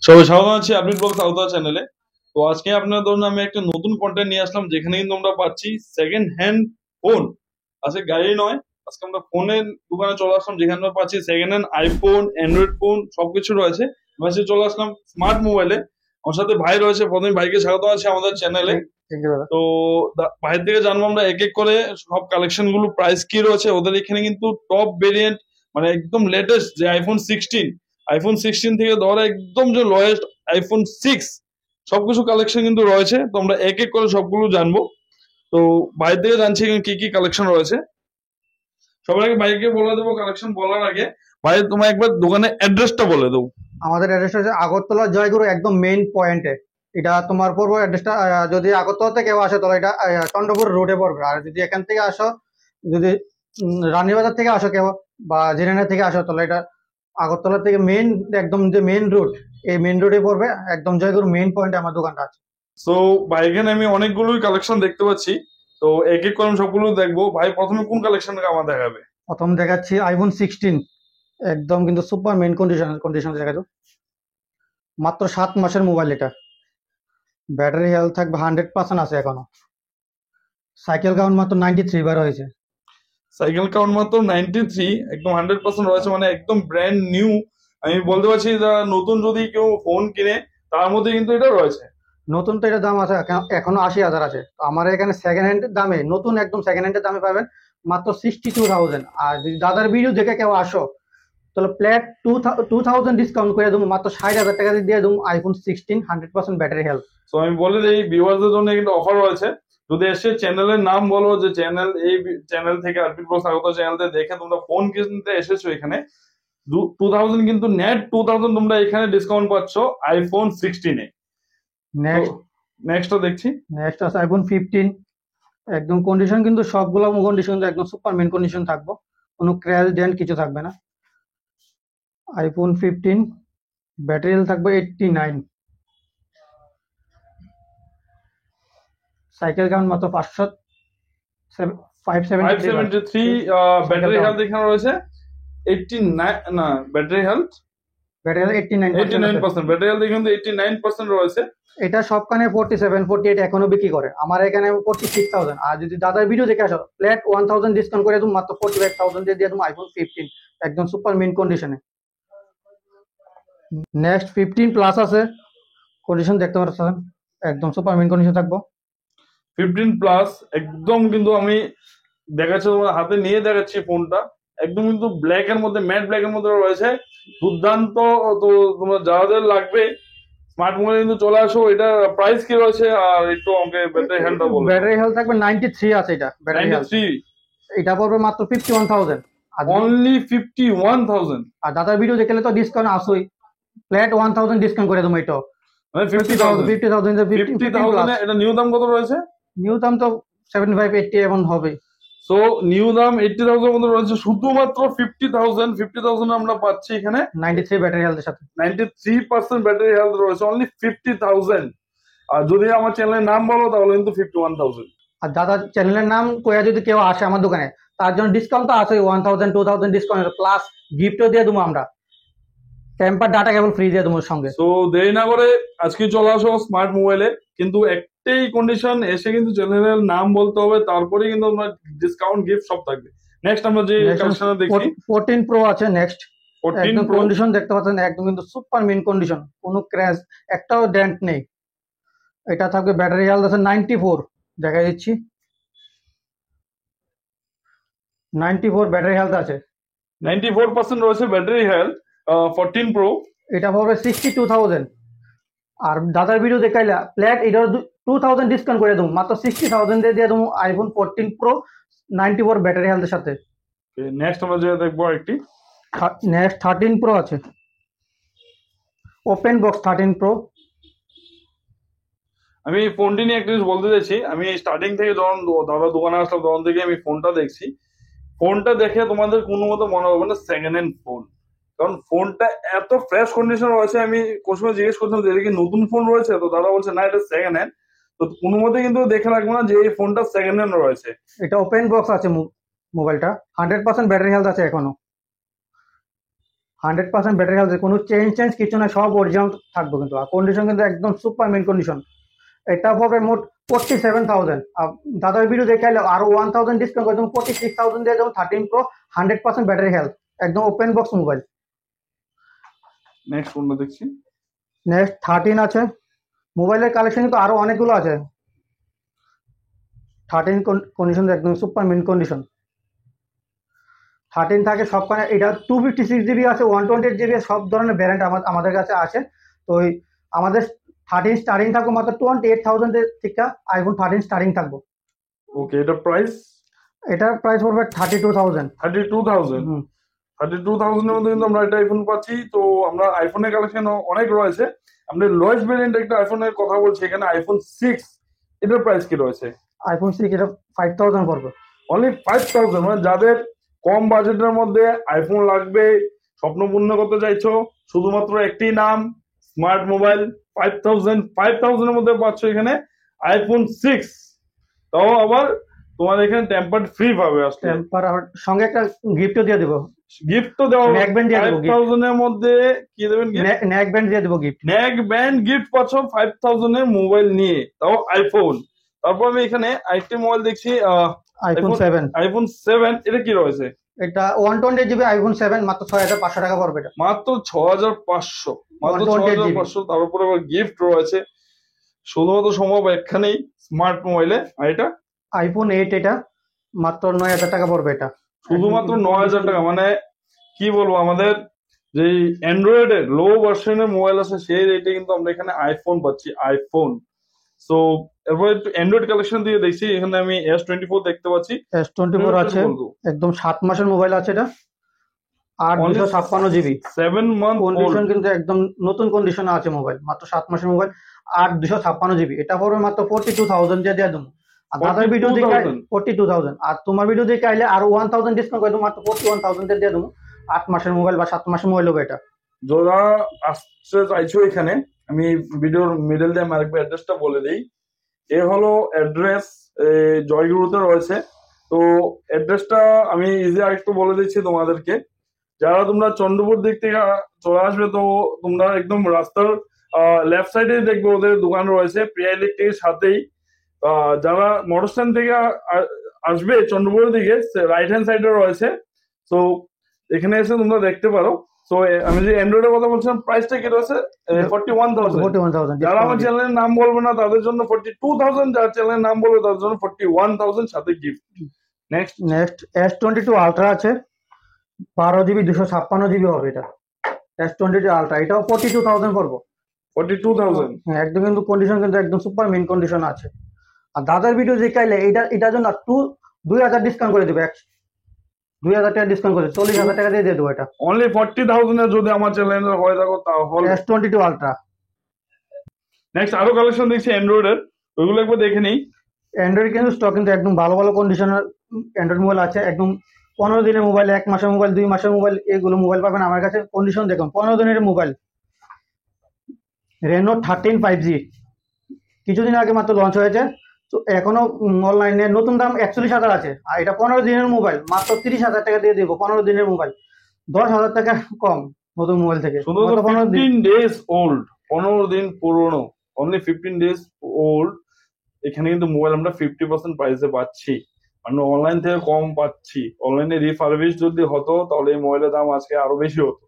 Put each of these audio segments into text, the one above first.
সবাই স্বাগত আছি আপডেট ব্লগস আওতা চ্যানেলে। তো আজকে আপনাদের জন্য আমি একটা নতুন কন্টেন্ট নিয়ে আসলাম, যেখানে কিন্তু আমরা পাচ্ছি সেকেন্ড হ্যান্ড ফোন। আজকে গাড়ি নয়, আজকে আমরা ফোনের দোকানে চলে আসলাম, যেখানে আমরা পাচ্ছি second hand iPhone, Android phone সবকিছু রয়েছে। আমরা সে চলে আসলাম স্মার্ট মোবাইলে। আমার সাথে ভাই রয়েছে, প্রথমে ভাইকে স্বাগত আছে আমাদের চ্যানেলে। থ্যাংক ইউ দাদা। তো ভাইয়ের থেকে জানবো আমরা এক এক করে সব কালেকশন গুলো, প্রাইস কি রয়েছে ওদের এখানে। কিন্তু টপ ভেরিয়েন্ট মানে একদম লেটেস্ট যে আইফোন সিক্সটিন থেকে ধরে একদম যে লোয়েস্ট আইফোন 6 সবকিছু কালেকশন কিন্তু রয়েছে। তো আমরা এক এক করে সবগুলো জানবো। তো ভাইয়ের থেকে জানছি এখানে কি কি কালেকশন রয়েছে। সবার আগে ভাইকে বলে দেবো কালেকশন বলার আগে, ভাই তোমার একবার দোকানের অ্যাড্রেসটা বলে দেবো। আমাদের অ্যাড্রেসটা হচ্ছে আগরতলা জয়গুরু, একদম মেইন পয়েন্টে। এটা তোমার পড়বো অ্যাড্রেসটা। যদি আগরতলা থেকে কেউ আসে তাহলে এটা চন্দ্রপুর রোডে পড়বে। আর যদি এখান থেকে আসো, যদি রানীবাজার থেকে আসো কেউ বা জেনারেল থেকে আসো, তাহলে এটা আগরতলা থেকে মেইন, একদম যে মেইন রোড, এই মেইন রোডে পড়বে। একদম জয়গুরু মেইন পয়েন্টে আমার দোকানটা আছে। তো ভাই এখানে আমি অনেকগুলোই কালেকশন দেখতে পাচ্ছি। তো এক এক করে আমি সবগুলো দেখবো। ভাই প্রথমে কোন কালেকশনটা আমার দেখাবে? প্রথম দেখাচ্ছি iPhone 16, একদম কিন্তু সুপার মেইন কন্ডিশন দেখা যাও। মাত্র 7 মাসের মোবাইল এটা। ব্যাটারি হেলথ থাকবে 100% আছে এখনো। সাইকেল কাউন্ট মাত্র 93 বার হয়েছে। সাইকেল কাউন্ট মাত্র 93, একদম 100% রয়েছে, মানে একদম ব্র্যান্ড নিউ। আমি বলতে পারছি যা নতুন যদি কেউ ফোন কিনে তার মধ্যে কিন্তু এটা রয়েছে। নতুন তো এটার দাম আছে এখনো 80,000 আছে। তো আমার এখানে সেকেন্ড হ্যান্ড দামে, নতুন একদম সেকেন্ড হ্যান্ডের দামে পাবেন মাত্র 62,000। আর যদি দাদার ভিডিও দেখে কেউ আসো, তাহলে প্লেট 2,000 ডিসকাউন্ট করে দেবো, মাত্র 60,000 টাকা দিয়ে দেবো iPhone 16 100% ব্যাটারি হেলথ। তো আমি বলে দিই ভিউয়ারদের জন্য কিন্তু অফার রয়েছে। যদি এসে চ্যানেলের নাম বলো যে চ্যানেল, এই চ্যানেল থেকে আরপি ব্লগ স্বাগত চ্যানেল থেকে দেখে তোমরা ফোন কিনতে এসেছো এখানে, 2000 কিন্তু নেট 2000 তোমরা এখানে ডিসকাউন্ট পাচ্ছ আইফোন 16-এ। নেক্সট নেক্সটটা দেখছি। নেক্সট আছে iPhone 15। একদম কন্ডিশন কিন্তু সবগুলো কন্ডিশন একদম সুপার মেন কন্ডিশন থাকবো, কোনো ক্র্যাশ ডেন্ট কিছু থাকবে না। iPhone 15 ব্যাটারি হেলথ থাকবে 89। সাইকেল কাউন্ট মাত্র 573 বার। 573 ব্যাটারি হেলথ এখানে রয়েছে। 89 না, ব্যাটারি হেলথ ব্যাটারি হেলথ 89% আছে। 89%, ব্যাটারি হেলথ কিন্তু 89% রয়েছে। এটা সবখানে 47 48 এখনো বিক্রি করে, আমার এখানে 46,000। আর যদি দাদার ভিডিও দেখে আসো, ফ্ল্যাট 1000 ডিসকাউন্ট করে তুমি মাত্র 45,000 দিয়ে দিয়ে তুমি iPhone 15 একদম সুপার মিন কন্ডিশনে। নেক্সট 15 প্লাস আছে, কন্ডিশন দেখতে পাচ্ছেন একদম সুপার মিন কন্ডিশন থাকবো। 15 প্লাস একদম কিন্তু আমি দেখাচ্ছি, তোমার হাতে নিয়ে দেখাচ্ছি ফোনটা। একদম কিন্তু ব্ল্যাক এর মধ্যে, ম্যাট ব্ল্যাক এর মধ্যে রয়েছে, দুর্দান্ত। তো তোমরা যাদের লাগবে স্মার্ট মোবাইল কিন্তু চলে আসো। এটা প্রাইস কি রয়েছে আর একটু আমাকে ব্যাটারি হেলথটা বলো। ব্যাটারি হেলথ থাকবে 93 আছে এটা ব্যাটারি হেলথ। 93, এটা পড়বে মাত্র 51,000। অনলি 51,000, আর দাদার ভিডিও দেখলে তো ডিসকাউন্ট আসোই, ফ্ল্যাট 1000 ডিসকাউন্ট করে দেবো। এটা মানে 50,000। 50,000 50,000 এটা নিউ দাম কত রয়েছে? নিউ দাম তো 75 80 এমন হবে। সো নিউ দাম 80,000 মধ্যে রয়েছে, শুধুমাত্র 50,000। 50,000 আমরা পাচ্ছি এখানে 93 ব্যাটারি হেলথের সাথে। 93% ব্যাটারি হেলথ রয়েছে, অনলি 50,000। আর যদি আমার চ্যানেলের নাম বলো তাহলে কিন্তু 51,000। আর দাদা চ্যানেলের নাম কইয়া যদি কেউ আসে আমার দোকানে, তার জন্য ডিসকাউন্ট তো আছে 1000 2000 ডিসকাউন্ট, প্লাস গিফটও দিয়ে দেবো আমরা, টেম্পার ডাটা কেবল ফ্রি দিয়ে দেবো সঙ্গে। তো দেরি না করে আজকে চলে আসো স্মার্ট মোবাইলে। কিন্তু একটাই কন্ডিশন, এসে কিন্তু চ্যানেলের নাম বলতে হবে, তারপরে কিন্তু আমরা ডিসকাউন্ট গিফট সব থাকবে। নেক্সট আমরা যে কালেকশন দেখছি 14 প্রো আছে নেক্সট। 14 একদম প্রো। কন্ডিশন দেখতে পাচ্ছেন একদম কিন্তু সুপার মিন কন্ডিশন, কোনো ক্র্যাশ একটাও ডেন্ট নেই। এটা থাকবে ব্যাটারি হেলথ আছে 94, দেখা দিচ্ছি 94 ব্যাটারি হেলথ আছে। 94% রয়েছে ব্যাটারি হেলথ 14 প্রো। এটা পড়বে 62,000। আর দাদার ভিডিও দেখাইলা ফ্ল্যাট এটার 2000 ডিসকাউন্ট করে দেবো, মাত্র 60,000 দিয়ে দিয়ে দেবো iPhone 14 প্রো 94 ব্যাটারি হেলথের সাথে। নেক্সট আমরা যে দেখবো একটি নেক্সট 13 প্রো আছে, ওপেন বক্স 13 প্রো। আমি ফোনটি নিয়ে একটা জিনিস বলতে চাইছি। আমি স্টার্টিং থেকে যখন দাদা দোকানে আসলাম তখন থেকে আমি ফোনটা দেখছি। ফোনটা দেখে তোমাদের কোনো মতো মনে হবে না সেকেন্ড হ্যান্ড ফোন, কারণ ফোনটা এত ফ্রেশ কন্ডিশন রয়েছে। আমি কোন সময় জিজ্ঞেস করছিলাম যে এটা কি নতুন ফোন রয়েছে, তো দাদা বলছে না এটা সেকেন্ড হ্যান্ড। তো কোনো মতে কিন্তু দেখে রাখবো না যে এই ফোনটা সেকেন্ড হ্যান্ড রয়েছে। এটা ওপেন বক্স আছে মোবাইলটা, 100% ব্যাটারি হেলথ আছে এখনো। 100% ব্যাটারি হেলথ, কোনো চেঞ্জ কিছু না, সব অরিজিনাল থাকবে কিন্তু। আর কন্ডিশন কিন্তু একদম সুপার মেন কন্ডিশন। এটা পড়বে মোট 47,000। আর দাদার ভিডিও দেখে আইলে আরো 1,000 ডিসকাউন্ট করে দেবো, 46,000 দিয়ে দেবো। 13 প্রো 100% ব্যাটারি হেলথ, একদম ওপেন বক্স মোবাইল। নেক্সট কোনটা দেখছি? নেক্সট 13 আছে। মোবাইলের কালেকশন কিন্তু আরো অনেকগুলো আছে। 13 কন্ডিশন একদম সুপার মিন কন্ডিশন। 13 থাকে সবখানে। এটা 256 জিবি আছে, 128 জিবি, সব ধরনের ভ্যারিয়েন্ট আমাদের কাছে আছে। তো আমাদের 13 স্টার্টিং থাকবো মাত্র 28,000 থেকে আইফোন 13 স্টার্টিং থাকবো। ওকে, এটা প্রাইস? এটার প্রাইস পড়বে 32,000। 32,000? 32,000 এর মধ্যে কিন্তু আমরা একটা আইফোন পাচ্ছি। তো আমরা আইফোনের কালেকশন অনেক রয়েছে। আমরা লোয়েস্ট ভেরিয়েন্ট একটা আইফোনের কথা বলছি এখানে, আইফোন 6। এটার প্রাইস কি রয়েছে? আইফোন 6 এটা 5,000 পড়বে। অনলি 5,000? মানে যাদের কম বাজেটের মধ্যে আইফোন লাগবে, স্বপ্ন পূর্ণ করতে চাইছো, শুধুমাত্র একটি নাম স্মার্ট মোবাইল, 5,000 এর মধ্যে পাচ্ছ এখানে আইফোন 6। তাও আবার তোমার এখানে টেম্পার্ড ফ্রি পাবে আসলে। টেম্পার আর সঙ্গে একটা গিফটও দিয়ে দেবো। গিফট তো দেওয়া নেক ব্যান্ড দিয়ে দেবো। 5,000 এর মধ্যে কি দেবেন? নেক ব্যান্ড দিয়ে দেবো গিফট। নেক ব্যান্ড গিফট পাচ্ছ 5,000 এর মোবাইল নিয়ে, তাও আইফোন। তারপর আমি এখানে আরেকটি মোবাইল দেখছি, আইফোন 7। আইফোন 7। এটা কি রয়েছে? এটা 128 জিবি আইফোন 7 মাত্র 6,500 টাকা পড়বে। এটা মাত্র 6,500, মাত্র 128 GB। 6,500। তার উপরে আবার গিফট রয়েছে। শুধুমাত্র সম্ভব একখানেই স্মার্ট মোবাইলে। আর এটা আইফোন 8, এটা মাত্র 9,000 টাকা পড়বে। এটা শুধুমাত্র 9,000 টাকা। মানে কি বলবো, আমাদের যে অ্যান্ড্রয়েড এর লো ভার্সনের মোবাইল আছে সেই রেটে কিন্তু আমরা এখানে আইফোন পাচ্ছি, আইফোন। সো এরপর একটু অ্যান্ড্রয়েড কালেকশন দিয়ে দেখছি। এখানে আমি S24 দেখতে পাচ্ছি। S24 আছে, একদম 7 মাসের মোবাইল আছে। এটা 8,256 জিবি, 7 মান্থ কন্ডিশন কিন্তু একদম নতুন কন্ডিশনে আছে মোবাইল। মাত্র 7 মাসের মোবাইল, 8,256 জিবি। এটা পড়বে মাত্র 42,000 দিয়ে দিয়ে দেবো। আর দাদার ভিডিও দেখে 42,000। আর তোমার ভিডিও দেখে আইলে আরো 1,000 ডিসকাউন্ট করে দেবো, মাত্র 41,000 দিয়ে দেবো। 8 মাসের মোবাইল বা 7 মাসের মোবাইল হবে এটা। যারা আসতে চাইছো এখানে, আমি ভিডিওর মিডল দিয়ে আরেকবার অ্যাড্রেসটা বলে দিই। এ হলো অ্যাড্রেস, জয়গুরুতে রয়েছে। তো অ্যাড্রেসটা আমি ইজি আরেকটু বলে দিচ্ছি তোমাদেরকে। যারা তোমরা চন্দ্রপুর দিক থেকে চলে আসবে, তো তোমরা একদম রাস্তার লেফট সাইডে দেখবে ওদের দোকান রয়েছে, প্রিয়া ইলেকট্রিকের সাথেই। যারা মোটর স্ট্যান্ড থেকে আসবে চন্দ্রপুরের দিকে, রাইট হ্যান্ড সাইডে রয়েছে। তো এখানে এসে তোমরা দেখতে পারো। তো আমি যে অ্যান্ড্রয়েডের কথা বলছিলাম, প্রাইসটা কি রয়েছে? 41,000। যারা আমার চ্যানেলের নাম বলবে না তাদের জন্য 42,000, যারা চ্যানেলের নাম বলবে তাদের জন্য 41,000 সাথে গিফট। নেক্সট S22 আলট্রা আছে, 12 জিবি 256 জিবি হবে। এটা S22 আলট্রা, এটাও 42,000 পড়বো। 42,000? একদম কিন্তু কন্ডিশন কিন্তু একদম সুপার মেন কন্ডিশন আছে। আর দাদার ভিডিও দেখাইলে এটার জন্য 2,000 ডিসকাউন্ট করে দেবে। 2,000 টাকা ডিসকাউন্ট করে 40,000 টাকা দিয়ে দেবো। এটা অনলি 40,000 এ যদি আমার চ্যানেলে হয়ে থাকো তাহলে S22 আলট্রা। নেক্সট আরো কালেকশন দেখছি অ্যান্ড্রয়েডের, ওইগুলো একবার দেখে নেই। অ্যান্ড্রয়েড কিন্তু স্টক কিন্তু একদম ভালো ভালো কন্ডিশনের অ্যান্ড্রয়েড মোবাইল আছে। একদম 15 দিনের মোবাইল, 1 মাসের মোবাইল, 2 মাসের মোবাইল, এগুলো মোবাইল পাবেন আমার কাছে। কন্ডিশন দেখুন, 15 দিনের মোবাইল। রেনো 13 5G কিছুদিন আগে মাত্র লঞ্চ হয়েছে। তো এখনো অনলাইনে নতুন দাম 41,000 আছে। আর এটা 15 দিনের মোবাইল, মাত্র 30,000 টাকা দিয়ে দেবো। 15 দিনের মোবাইল, 10,000 টাকা কম নতুন মোবাইল থেকে। শুধু 15 ডেজ ওল্ড, 15 দিন পুরনো, অনলি 15 ডেজ ওল্ড। এখানে কিন্তু মোবাইল আমরা 50% প্রাইসে পাচ্ছি। আমরা অনলাইন থেকে কম পাচ্ছি। অনলাইনে রিফারবিশ যদি হতো তাহলে এই মোবাইলের দাম আজকে আরো বেশি হতো।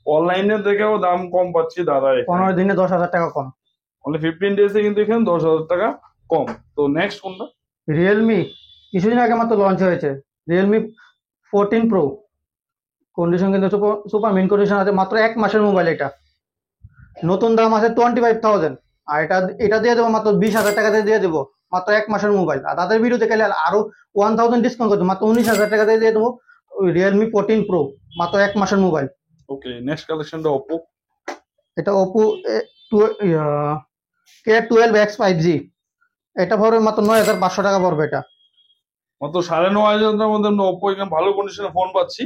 অনলাইনে থেকেও দাম কম পাচ্ছি দাদা। 15 দিনে 10,000 টাকা কম। অনলি 15 ডেজে কিন্তু এখানে 10,000 টাকা কম। তো নেক্সট কোনটা? রিয়েলমি কিছুদিন আগে মাত্র লঞ্চ হয়েছে, রিয়েলমি 14 প্রো। কন্ডিশন কিন্তু সুপার মিন কন্ডিশন আছে। মাত্র 1 মাসের মোবাইল। এটা নতুন দাম আছে 25,000। আর এটা দিয়ে দেবো মাত্র 20,000 টাকা দিয়ে দেবো, মাত্র 1 মাসের মোবাইল। আর তাদের ভিডিও দেখে আরো 1,000 ডিসকাউন্ট করে দেবো, মাত্র 19,000 টাকা দিয়ে দেবো। রিয়েলমি 14 প্রো, মাত্র 1 মাসের মোবাইল। ওকে, নেক্সট কালেকশনটা ওপো। এটা ওপো K12X 5G। এটা পড়বে মাত্র 9,500 টাকা পড়বে। এটা মাত্র 9,500 টাকার মধ্যে আমরা ওপো এখানে ভালো কন্ডিশনে ফোন পাচ্ছি।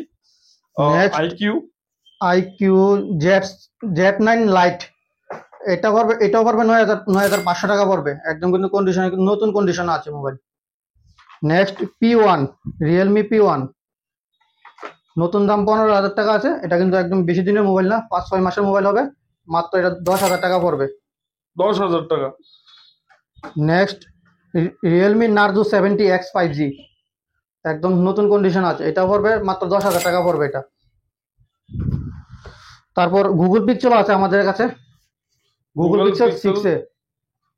আইকিউ Z9 লাইট, এটাও পড়বে 9,500 টাকা পড়বে। একদম কিন্তু কন্ডিশন, নতুন কন্ডিশন আছে mobile. Next P1, Realme P1। নতুন দাম 15,000 টাকা আছে। এটা কিন্তু একদম বেশি দিনের মোবাইল না, 5-6 মাসের মোবাইল হবে। মাত্র এটা 10,000 টাকা পড়বে। 10,000 টাকা। Next, Realme Narzo 70X 5G, একদম নতুন কন্ডিশন আছে। এটা পড়বে মাত্র 10,000 টাকা পড়বে এটা। তারপর গুগল পিক্সেল আছে আমাদের কাছে, গুগল গুগল পিক্সেল পিক্সেল 6 এ।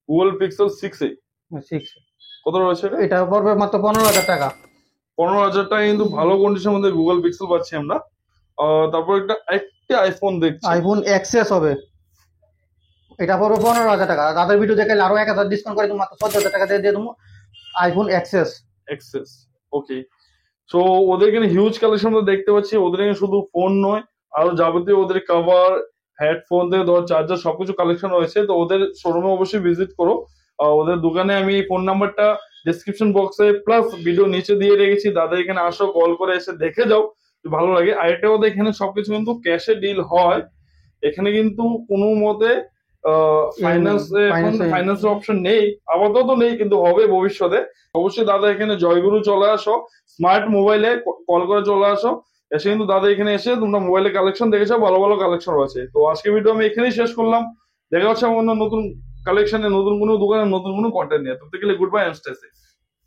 গুগল পিক্সেল 6 এ 6 কত রয়েছে এটা? এটা পড়বে মাত্র 15,000 টাকা। 15,000 টাকা কিন্তু ভালো কন্ডিশনের মধ্যে গুগল পিক্সেল পাচ্ছি আমরা। তারপর একটা আইফোন দেখছি। আইফোন এক্সএস হবে, এটা পড়বে 15,000 টাকা। তাদের ভিডিও দেখে আরো 1,000 ডিসকাউন্ট করে তুমি মাত্র 14,000 টাকা দিয়ে দিয়ে দেবো আইফোন এক্সএস। এক্সেস, ওকে। সো ওদের এখানে হিউজ কালেকশন আমরা দেখতে পাচ্ছি। ওদের এখানে শুধু ফোন নয়, আরো যাবতীয় ওদের কভার, হেডফোন থেকে ধর চার্জার সবকিছু কালেকশন রয়েছে। তো ওদের শোরুমে অবশ্যই ভিজিট করো। ওদের দোকানে আমি ফোন নাম্বারটা ডিসক্রিপশন বক্সে প্লাস ভিডিও নিচে দিয়ে রেখেছি। দাদা এখানে আসো, কল করে এসে দেখে যাও, ভালো লাগে। আরেকটা ওদের এখানে সবকিছু কিন্তু ক্যাশে ডিল হয়। এখানে কিন্তু কোনো মতে ফাইন্যান্সের অপশন নেই, আপাতত নেই, কিন্তু হবে ভবিষ্যতে। অবশ্যই দাদা এখানে জয়গুরু চলে আসো, স্মার্ট মোবাইলে কল করে চলে আসো। এসে কিন্তু দাদা এখানে এসে তোমরা মোবাইলের কালেকশন দেখেছো, ভালো ভালো কালেকশন রয়েছে। তো আজকে ভিডিও আমি এখানেই শেষ করলাম। দেখা হচ্ছে আমার অন্য নতুন কালেকশনে, নতুন কোনো দোকানে, নতুন কোনো কন্টেন্ট নিয়ে। তো গেলে good bye and stay safe.